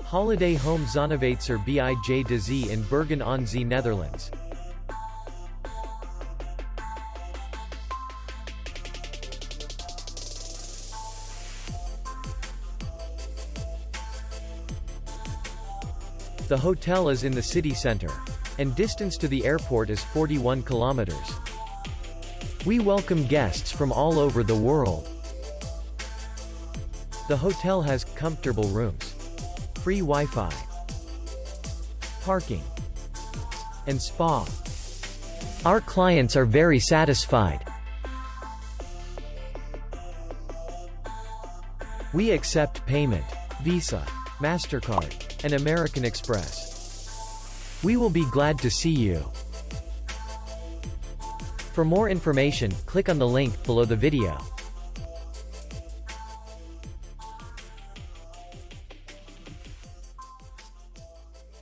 Holiday home Zonnewijzer Bij De Zee in Bergen aan Zee, Netherlands. The hotel is in the city center, and distance to the airport is 41 kilometers. We welcome guests from all over the world. The hotel has comfortable rooms, free Wi-Fi, parking, and spa. Our clients are very satisfied. We accept payment, Visa, MasterCard, and American Express. We will be glad to see you. For more information, click on the link below the video.